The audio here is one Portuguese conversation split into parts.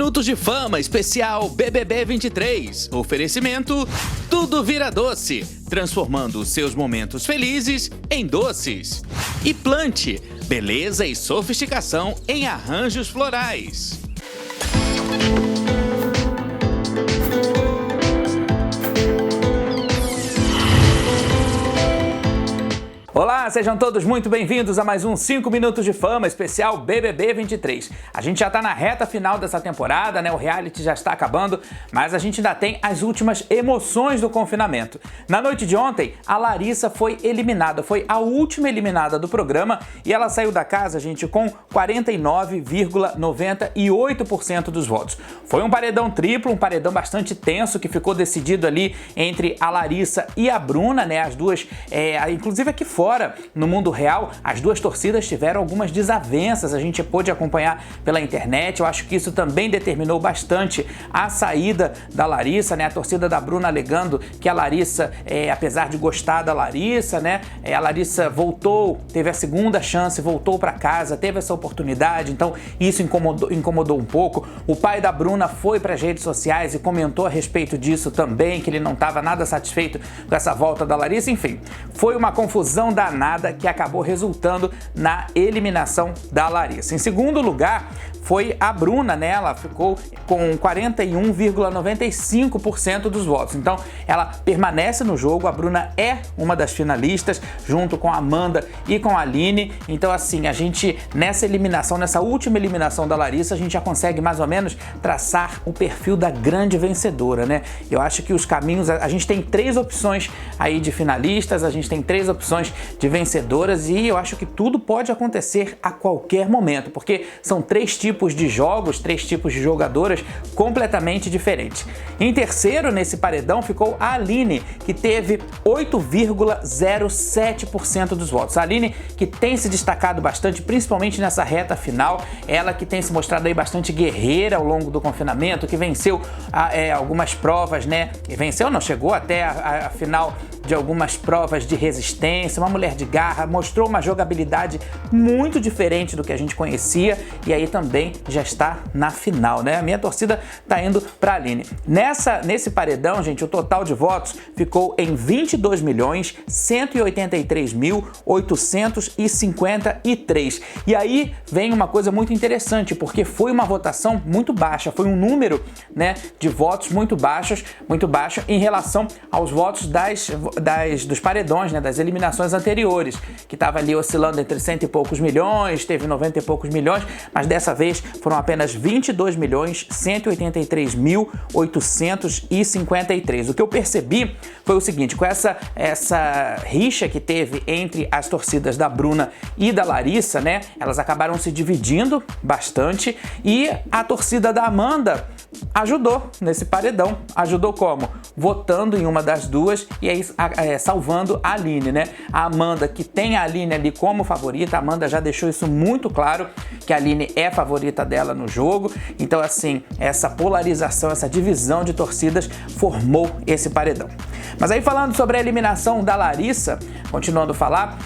minutos de fama especial BBB 23. Oferecimento: tudo vira doce, transformando os seus momentos felizes em doces. E Plante, beleza e sofisticação em arranjos florais. Olá, sejam todos muito bem-vindos a mais um 5 minutos de fama especial BBB 23. A gente já tá na reta final dessa temporada, né? O reality já está acabando, mas a gente ainda tem as últimas emoções do confinamento. Na noite de ontem, a Larissa foi eliminada, foi a última eliminada do programa e ela saiu da casa, gente, com 49,98% dos votos. Foi um paredão triplo, um paredão bastante tenso que ficou decidido ali entre a Larissa e a Bruna, né? As duas, inclusive aqui fora, no mundo real, as duas torcidas tiveram algumas desavenças, a gente pôde acompanhar pela internet. Eu acho que isso também determinou bastante a saída da Larissa, né? A torcida da Bruna alegando que a Larissa, apesar de gostar da Larissa, né? A Larissa voltou, teve a segunda chance, voltou para casa, teve essa oportunidade, então isso incomodou um pouco. O pai da Bruna foi para as redes sociais e comentou a respeito disso também, que ele não estava nada satisfeito com essa volta da Larissa. Enfim, foi uma confusão danada que acabou resultando na eliminação da Larissa. Em segundo lugar foi a Bruna, né? Ela ficou com 41,95% dos votos. Então, ela permanece no jogo. A Bruna é uma das finalistas, junto com a Amanda e com a Aline. Então, assim, a gente, nessa eliminação, nessa última eliminação da Larissa, a gente já consegue mais ou menos traçar o perfil da grande vencedora, né? Eu acho que os caminhos, a gente tem 3 opções aí de finalistas, a gente tem 3 opções de vencedoras e eu acho que tudo pode acontecer a qualquer momento, porque são 3 tipos de jogos, 3 tipos de jogadoras completamente diferentes. Em terceiro, nesse paredão, ficou a Aline, que teve 8,07% dos votos. A Aline, que tem se destacado bastante, principalmente nessa reta final, ela que tem se mostrado aí bastante guerreira ao longo do confinamento, que venceu algumas provas, né? E venceu, não, chegou até a final de algumas provas de resistência, uma mulher de garra, mostrou uma jogabilidade muito diferente do que a gente conhecia e aí também já está na final, né? A minha torcida tá indo para a Aline. Nesse paredão, gente, o total de votos ficou em 22.183.853. E aí vem uma coisa muito interessante, porque foi uma votação muito baixa, foi um número, né, de votos muito baixo em relação aos votos dos paredões, né, das eliminações anteriores, que estava ali oscilando entre 100 e poucos milhões, teve 90 e poucos milhões, mas dessa vez foram apenas 22.183.853. O que eu percebi foi o seguinte: com essa rixa que teve entre as torcidas da Bruna e da Larissa, né, elas acabaram se dividindo bastante e a torcida da Amanda ajudou nesse paredão. Ajudou como? Votando em uma das duas e aí salvando a Aline, né? A Amanda, que tem a Aline ali como favorita, a Amanda já deixou isso muito claro, que a Aline é a favorita dela no jogo. Então, assim, essa polarização, essa divisão de torcidas formou esse paredão. Mas aí, falando sobre a eliminação da Larissa, continuando a falar,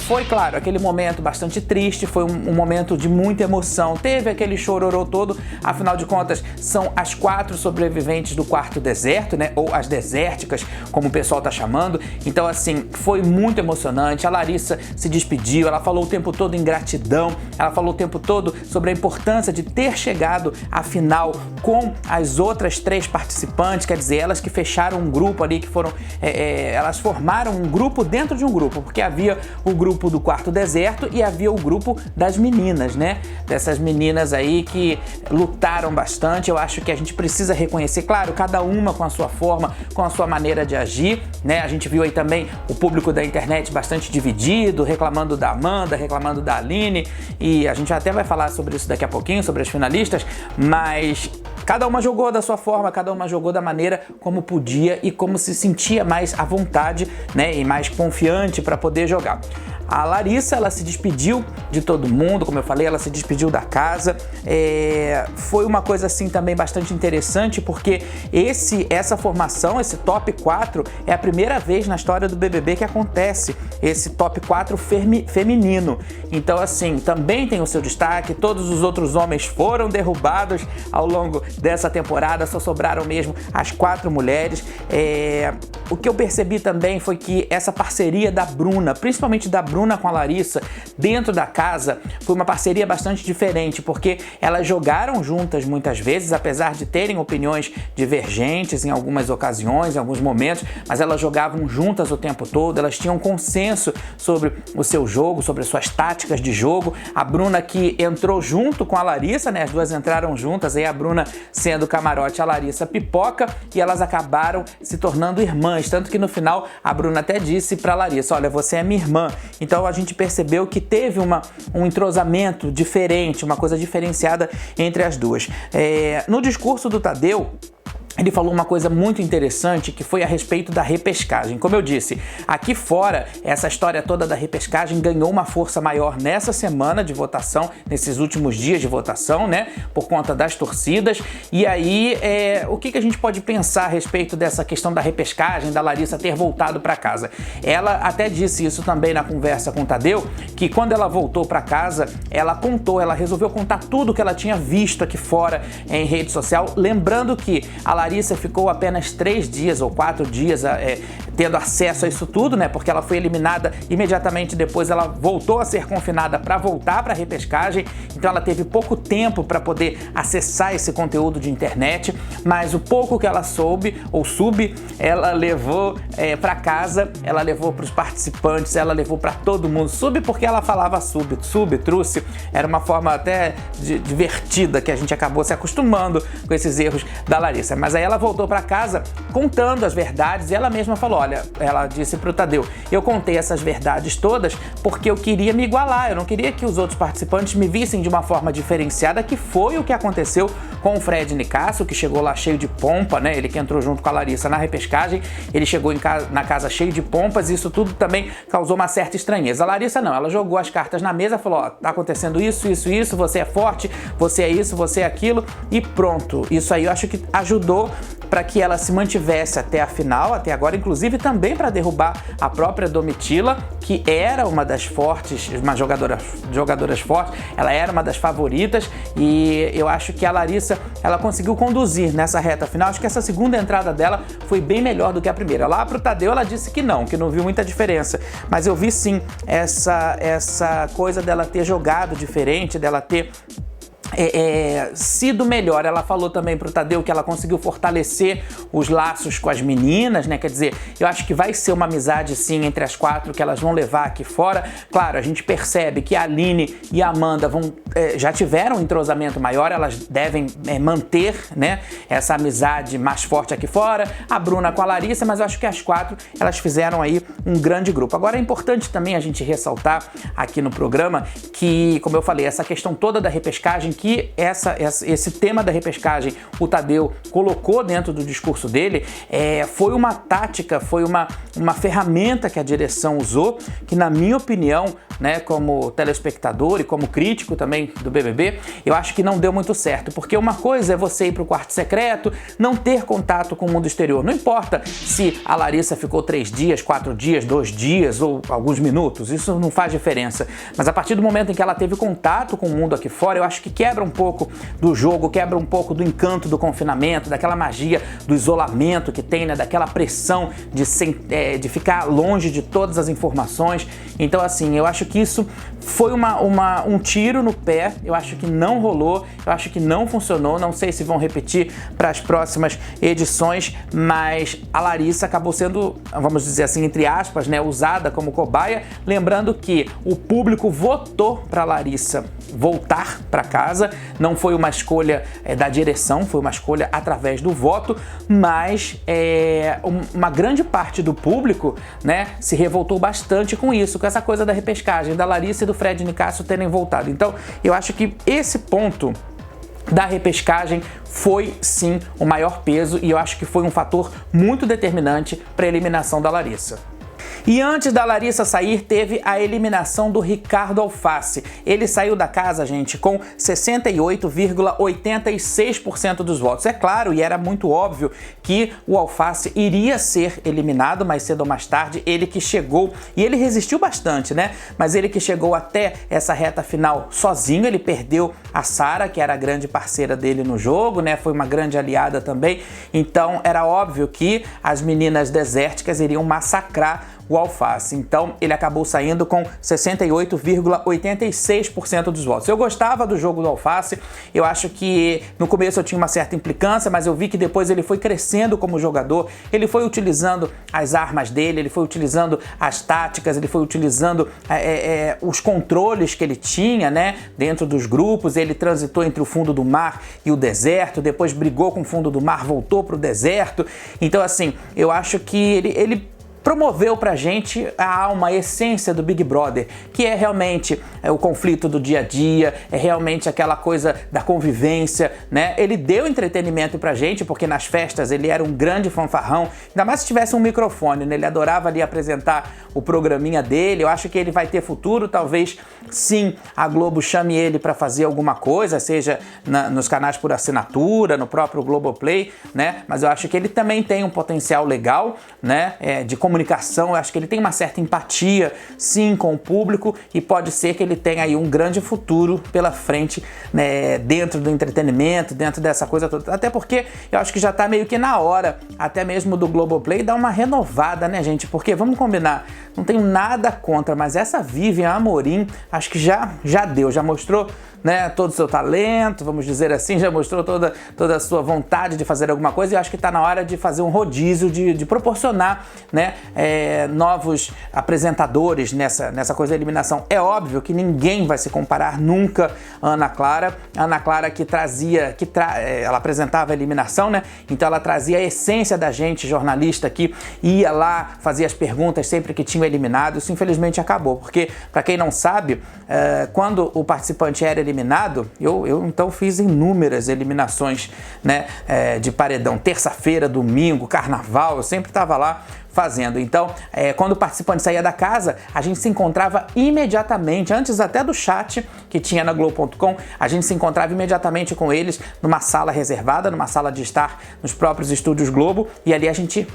foi, claro, aquele momento bastante triste, foi um momento de muita emoção, teve aquele chororô todo, afinal de contas, são as 4 sobreviventes do quarto deserto, né, ou as desérticas, como o pessoal tá chamando. Então, assim, foi muito emocionante. A Larissa se despediu, ela falou o tempo todo em gratidão, ela falou o tempo todo sobre a importância de ter chegado à final com as outras 3 participantes, quer dizer, elas que fecharam um grupo ali, que foram, elas formaram um grupo dentro de um grupo, porque havia o grupo do quarto deserto e havia o grupo das meninas, né? Dessas meninas aí que lutaram bastante. Eu acho que a gente precisa reconhecer, claro, cada uma com a sua forma, com a sua maneira de agir, né? A gente viu aí também o público da internet bastante dividido, reclamando da Amanda, reclamando da Aline, e a gente até vai falar sobre isso daqui a pouquinho, sobre as finalistas, mas cada uma jogou da sua forma, cada uma jogou da maneira como podia e como se sentia mais à vontade, né, e mais confiante para poder jogar. a Larissa, ela se despediu de todo mundo, como eu falei, ela se despediu da casa. Foi uma coisa assim também bastante interessante, porque essa formação, esse top 4, é a primeira vez na história do BBB que acontece esse top 4 feminino. Então assim, também tem o seu destaque. Todos os outros homens foram derrubados ao longo dessa temporada, só sobraram mesmo as 4 mulheres. O que eu percebi também foi que essa parceria da Bruna, principalmente da Bruna com a Larissa, dentro da casa, foi uma parceria bastante diferente, porque elas jogaram juntas muitas vezes, apesar de terem opiniões divergentes em algumas ocasiões, em alguns momentos, mas elas jogavam juntas o tempo todo, elas tinham consenso sobre o seu jogo, sobre as suas táticas de jogo. A Bruna que entrou junto com a Larissa, né? As duas entraram juntas, aí a Bruna sendo camarote, a Larissa pipoca, e elas acabaram se tornando irmãs, tanto que no final a Bruna até disse pra Larissa, olha, você é minha irmã. Então a gente percebeu que teve um entrosamento diferente, uma coisa diferenciada entre as duas. No discurso do Tadeu, ele falou uma coisa muito interessante, que foi a respeito da repescagem. Como eu disse, aqui fora, essa história toda da repescagem ganhou uma força maior nessa semana de votação, nesses últimos dias de votação, né? Por conta das torcidas. E aí, o que a gente pode pensar a respeito dessa questão da repescagem, da Larissa ter voltado para casa? Ela até disse isso também na conversa com o Tadeu, que quando ela voltou para casa, ela resolveu contar tudo que ela tinha visto aqui fora em rede social, lembrando que a Larissa ficou apenas 3 dias ou 4 dias tendo acesso a isso tudo, né? Porque ela foi eliminada imediatamente depois, ela voltou a ser confinada para voltar para a repescagem, então ela teve pouco tempo para poder acessar esse conteúdo de internet, mas o pouco que ela soube, ela levou para casa, ela levou para os participantes, ela levou para todo mundo. Porque ela falava truce, era uma forma até divertida que a gente acabou se acostumando com esses erros da Larissa. Mas aí ela voltou para casa contando as verdades e ela mesma falou, olha, ela disse pro Tadeu, eu contei essas verdades todas porque eu queria me igualar, eu não queria que os outros participantes me vissem de uma forma diferenciada, que foi o que aconteceu com o Fred Nicásio, que chegou lá cheio de pompa, né? Ele que entrou junto com a Larissa na repescagem, ele chegou na casa cheio de pompas, e isso tudo também causou uma certa estranheza. A Larissa não, ela jogou as cartas na mesa, falou, ó, tá acontecendo isso, você é forte, você é isso, você é aquilo, e pronto. Isso aí eu acho que ajudou para que ela se mantivesse até a final, até agora, inclusive também para derrubar a própria Domitila, que era uma das fortes, uma jogadoras fortes, ela era uma das favoritas, e eu acho que a Larissa, ela conseguiu conduzir nessa reta final. Acho que essa segunda entrada dela foi bem melhor do que a primeira. Lá pro Tadeu ela disse que não viu muita diferença, mas eu vi sim essa coisa dela ter jogado diferente, dela ter sido melhor. Ela falou também pro Tadeu que ela conseguiu fortalecer os laços com as meninas, né? Quer dizer, eu acho que vai ser uma amizade sim entre as 4 que elas vão levar aqui fora. Claro, a gente percebe que a Aline e a Amanda já tiveram um entrosamento maior, elas devem manter, né, essa amizade mais forte aqui fora, a Bruna com a Larissa, mas eu acho que as 4 elas fizeram aí um grande grupo. Agora é importante também a gente ressaltar aqui no programa que, como eu falei, essa questão toda da repescagem, que esse tema da repescagem o Tadeu colocou dentro do discurso dele, foi uma tática, foi uma ferramenta que a direção usou, que na minha opinião, né, como telespectador e como crítico também do BBB, eu acho que não deu muito certo, porque uma coisa é você ir para o quarto secreto, não ter contato com o mundo exterior, não importa se a Larissa ficou 3 dias, 4 dias, 2 dias ou alguns minutos, isso não faz diferença, mas a partir do momento em que ela teve contato com o mundo aqui fora, eu acho que quebra um pouco do jogo, quebra um pouco do encanto do confinamento, daquela magia do isolamento que tem, né, daquela pressão de ficar longe de todas as informações. Então assim, eu acho que isso foi um tiro no pé, eu acho que não rolou, eu acho que não funcionou, não sei se vão repetir para as próximas edições, mas a Larissa acabou sendo, vamos dizer assim, entre aspas, né, usada como cobaia, lembrando que o público votou para a Larissa voltar para casa, não foi uma escolha da direção, foi uma escolha através do voto, mas uma grande parte do público, né, se revoltou bastante com isso, com essa coisa da repescagem, da Larissa e do Fred Nicásio terem voltado. Então, eu acho que esse ponto da repescagem foi sim o maior peso, e eu acho que foi um fator muito determinante para a eliminação da Larissa. E antes da Larissa sair, teve a eliminação do Ricardo Alface. Ele saiu da casa, gente, com 68,86% dos votos. É claro, e era muito óbvio que o Alface iria ser eliminado mais cedo ou mais tarde. Ele que chegou, e ele resistiu bastante, né? Mas ele que chegou até essa reta final sozinho. Ele perdeu a Sara, que era a grande parceira dele no jogo, né? Foi uma grande aliada também. Então era óbvio que as meninas desérticas iriam massacrar o Alface. Então ele acabou saindo com 68,86% dos votos. Eu gostava do jogo do Alface, eu acho que no começo eu tinha uma certa implicância, mas eu vi que depois ele foi crescendo como jogador, ele foi utilizando as armas dele, ele foi utilizando as táticas, ele foi utilizando os controles que ele tinha, né, dentro dos grupos. Ele transitou entre o fundo do mar e o deserto, depois brigou com o fundo do mar, voltou para o deserto. Então assim, eu acho que ele promoveu pra gente a alma, a essência do Big Brother, que é realmente o conflito do dia a dia, é realmente aquela coisa da convivência, né? Ele deu entretenimento pra gente, porque nas festas ele era um grande fanfarrão, ainda mais se tivesse um microfone, né? Ele adorava ali apresentar o programinha dele. Eu acho que ele vai ter futuro, talvez sim a Globo chame ele pra fazer alguma coisa, seja nos canais por assinatura, no próprio Globoplay, né? Mas eu acho que ele também tem um potencial legal, né? De comunicação. Eu acho que ele tem uma certa empatia, sim, com o público, e pode ser que ele tenha aí um grande futuro pela frente, né, dentro do entretenimento, dentro dessa coisa toda. Até porque eu acho que já tá meio que na hora, até mesmo do Globoplay, dar uma renovada, né, gente? Porque, vamos combinar, não tenho nada contra, mas essa Vivian Amorim, acho que já deu, já mostrou, né, todo o seu talento, vamos dizer assim, já mostrou toda a sua vontade de fazer alguma coisa, e eu acho que está na hora de fazer um rodízio, de proporcionar, né, novos apresentadores nessa coisa da eliminação. É óbvio que ninguém vai se comparar nunca a Ana Clara. A Ana Clara que ela apresentava a eliminação, né, então ela trazia a essência da gente, jornalista, que ia lá, fazia as perguntas sempre que tinha eliminado. Isso infelizmente acabou, porque, para quem não sabe, quando o participante era eliminado, eu então fiz inúmeras eliminações, né, de paredão, terça-feira, domingo, carnaval, eu sempre estava lá fazendo. Então, quando o participante saía da casa, a gente se encontrava imediatamente, antes até do chat que tinha na Globo.com, a gente se encontrava imediatamente com eles numa sala reservada, numa sala de estar nos próprios estúdios Globo, e ali a gente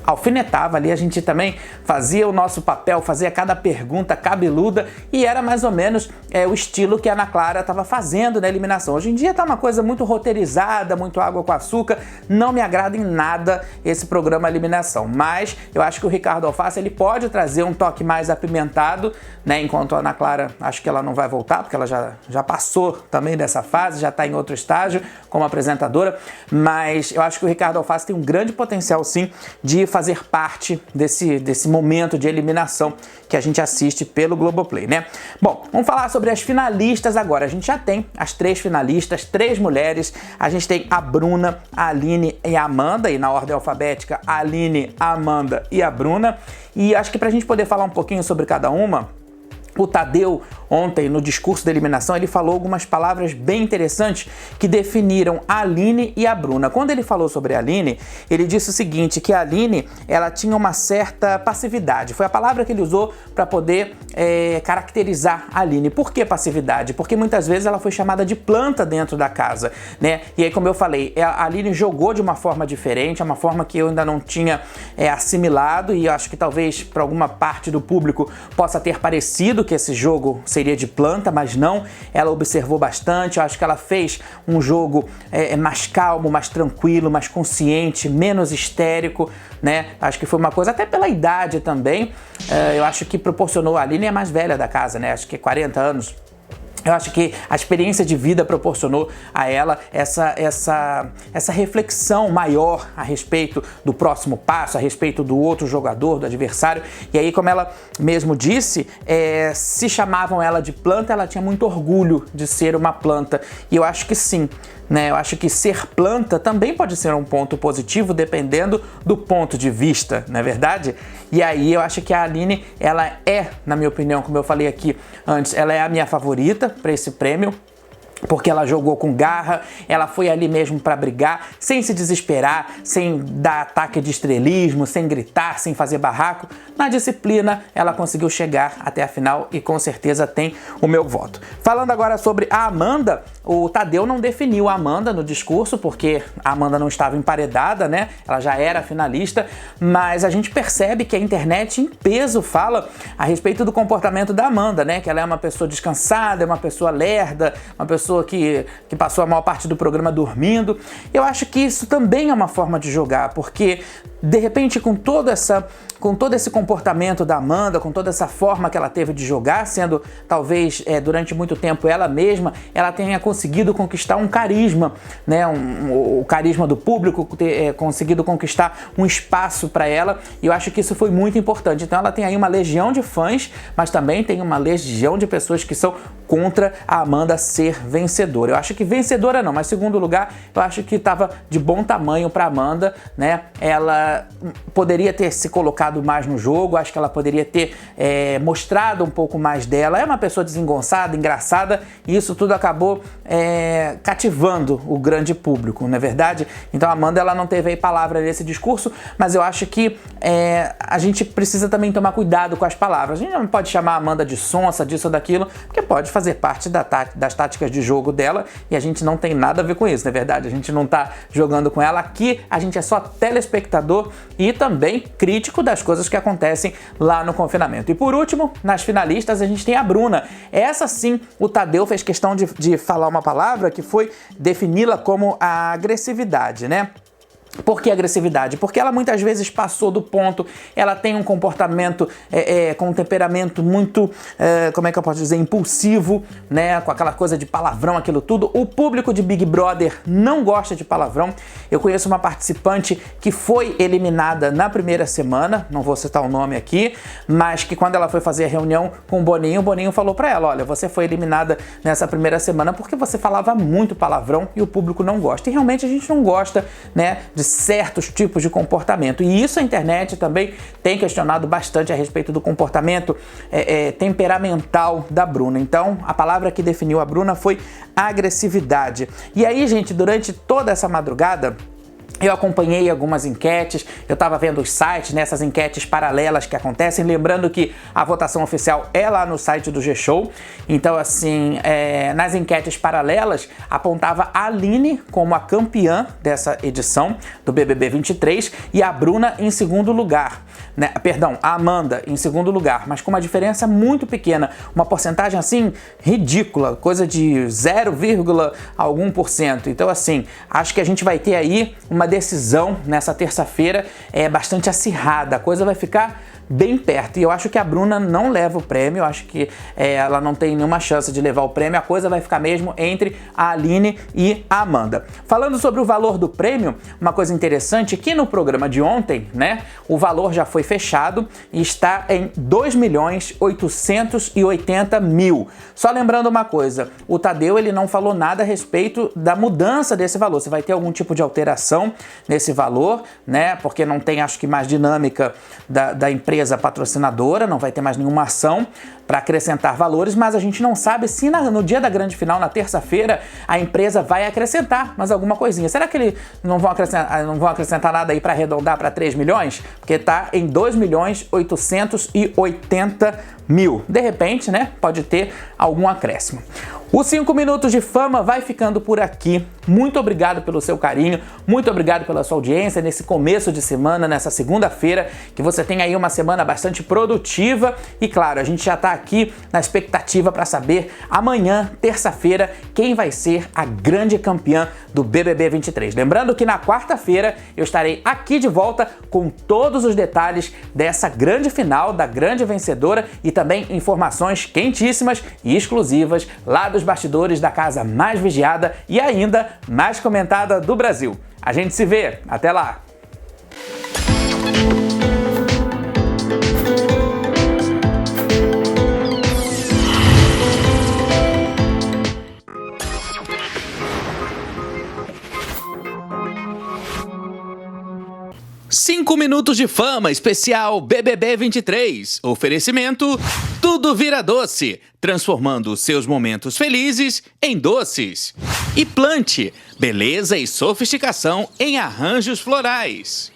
alfinetava, ali a gente também fazia o nosso papel, fazia cada pergunta cabeluda, e era mais ou menos o estilo que a Ana Clara estava fazendo na eliminação. Hoje em dia tá uma coisa muito roteirizada, muito água com açúcar, não me agrada em nada esse programa Eliminação, mas eu acho que o Ricardo Alface ele pode trazer um toque mais apimentado, né, enquanto a Ana Clara, acho que ela não vai voltar, porque ela já passou também dessa fase, já está em outro estágio como apresentadora, mas eu acho que o Ricardo Alface tem um grande potencial sim de fazer parte desse momento de eliminação que a gente assiste pelo Globoplay, né? Bom, vamos falar sobre as finalistas agora. A gente já tem as 3 finalistas, 3 mulheres. A gente tem a Bruna, a Aline e a Amanda, e na ordem alfabética, a Aline, a Amanda e a Bruna. E acho que pra gente poder falar um pouquinho sobre cada uma, o Tadeu, ontem, no discurso da eliminação, ele falou algumas palavras bem interessantes que definiram a Aline e a Bruna. Quando ele falou sobre a Aline, ele disse o seguinte, que a Aline, ela tinha uma certa passividade. Foi a palavra que ele usou para poder caracterizar a Aline. Por que passividade? Porque muitas vezes ela foi chamada de planta dentro da casa, né? E aí, como eu falei, a Aline jogou de uma forma diferente, uma forma que eu ainda não tinha assimilado, e eu acho que talvez para alguma parte do público possa ter parecido que esse jogo seria de planta, mas não. Ela observou bastante. Eu acho que ela fez um jogo mais calmo, mais tranquilo, mais consciente, menos histérico, né? Acho que foi uma coisa, até pela idade também, eu acho que proporcionou. A Aline é a mais velha da casa, né? Acho que 40 anos. Eu acho que a experiência de vida proporcionou a ela essa reflexão maior a respeito do próximo passo, a respeito do outro jogador, do adversário. E aí, como ela mesmo disse, se chamavam ela de planta, ela tinha muito orgulho de ser uma planta. E eu acho que sim, né? Eu acho que ser planta também pode ser um ponto positivo, dependendo do ponto de vista, não é verdade? E aí eu acho que a Aline, ela na minha opinião, como eu falei aqui antes, ela é a minha favorita para esse prêmio. porque ela jogou com garra, ela foi ali mesmo para brigar, sem se desesperar, sem dar ataque de estrelismo, sem gritar, sem fazer barraco. Na disciplina, ela conseguiu chegar até a final e com certeza tem o meu voto. Falando agora sobre a Amanda, o Tadeu não definiu a Amanda no discurso, porque a Amanda não estava emparedada, né? Ela já era finalista, mas a gente percebe que a internet em peso fala a respeito do comportamento da Amanda, né? Que ela é uma pessoa descansada, é uma pessoa lerda, uma pessoa que passou a maior parte do programa dormindo. Eu acho que isso também é uma forma de jogar, porque de repente com todo esse comportamento da Amanda, com toda essa forma que ela teve de jogar, sendo talvez durante muito tempo ela mesma, ela tenha conseguido conquistar um carisma, né? O carisma do público, ter conseguido conquistar um espaço para ela, e eu acho que isso foi muito importante. Então ela tem aí uma legião de fãs, mas também tem uma legião de pessoas que são contra a Amanda ser vencedora. Eu acho que vencedora não, mas segundo lugar, eu acho que estava de bom tamanho para Amanda, né? Ela poderia ter se colocado mais no jogo, acho que ela poderia ter mostrado um pouco mais dela. É uma pessoa desengonçada, engraçada, e isso tudo acabou cativando o grande público, não é verdade? Então a Amanda, ela não teve aí palavra nesse discurso, mas eu acho que a gente precisa também tomar cuidado com as palavras. A gente não pode chamar a Amanda de sonsa, disso ou daquilo, porque pode fazer parte das táticas de jogo dela, e a gente não tem nada a ver com isso, não é verdade? A gente não tá jogando com ela aqui, a gente é só telespectador e também crítico das coisas que acontecem lá no confinamento. E por último, nas finalistas, a gente tem a Bruna. Essa sim, o Tadeu fez questão de falar uma palavra que foi defini-la como a agressividade, né? Por que agressividade? Porque ela muitas vezes passou do ponto, ela tem um comportamento com um temperamento muito, como é que eu posso dizer, impulsivo, né? Com aquela coisa de palavrão, aquilo tudo. O público de Big Brother não gosta de palavrão. Eu conheço uma participante que foi eliminada na primeira semana, não vou citar o nome aqui, mas que quando ela foi fazer a reunião com o Boninho falou pra ela: olha, você foi eliminada nessa primeira semana porque você falava muito palavrão e o público não gosta. E realmente a gente não gosta, né, de certos tipos de comportamento. E isso a internet também tem questionado bastante a respeito do comportamento temperamental da Bruna. Então, a palavra que definiu a Bruna foi agressividade. E aí, gente, durante toda essa madrugada, eu acompanhei algumas enquetes, eu estava vendo os sites, nessas enquetes paralelas que acontecem, lembrando que a votação oficial é lá no site do G-Show. Então, assim, nas enquetes paralelas, apontava a Aline como a campeã dessa edição do BBB 23 e a Bruna em segundo lugar, né? Perdão, a Amanda em segundo lugar, mas com uma diferença muito pequena, uma porcentagem, assim, ridícula, coisa de 0, algum %. Então, assim, acho que a gente vai ter aí uma decisão nessa terça-feira bastante acirrada, a coisa vai ficar bem perto, e eu acho que a Bruna não leva o prêmio, eu acho que ela não tem nenhuma chance de levar o prêmio, a coisa vai ficar mesmo entre a Aline e a Amanda. Falando sobre o valor do prêmio, uma coisa interessante é que no programa de ontem, né, o valor já foi fechado e está em 2.880.000. Só lembrando uma coisa, o Tadeu, ele não falou nada a respeito da mudança desse valor, se vai ter algum tipo de alteração nesse valor, né, porque não tem, acho que, mais dinâmica da empresa patrocinadora, não vai ter mais nenhuma ação para acrescentar valores, mas a gente não sabe se no dia da grande final, na terça-feira, a empresa vai acrescentar mais alguma coisinha. Será que eles não vão acrescentar nada aí para arredondar para 3 milhões? Porque tá em 2.880.000. De repente, né, pode ter algum acréscimo. Os 5 minutos de fama vai ficando por aqui. Muito obrigado pelo seu carinho, muito obrigado pela sua audiência nesse começo de semana, nessa segunda-feira, que você tenha aí uma semana bastante produtiva. E claro, a gente já está aqui na expectativa para saber amanhã, terça-feira, quem vai ser a grande campeã do BBB 23. Lembrando que na quarta-feira eu estarei aqui de volta com todos os detalhes dessa grande final, da grande vencedora, e também informações quentíssimas e exclusivas lá dos bastidores da casa mais vigiada e ainda mais comentada do Brasil. A gente se vê, até lá! Minutos de Fama especial BBB 23. Oferecimento Tudo Vira Doce, transformando seus momentos felizes em doces. E Plante, beleza e sofisticação em arranjos florais.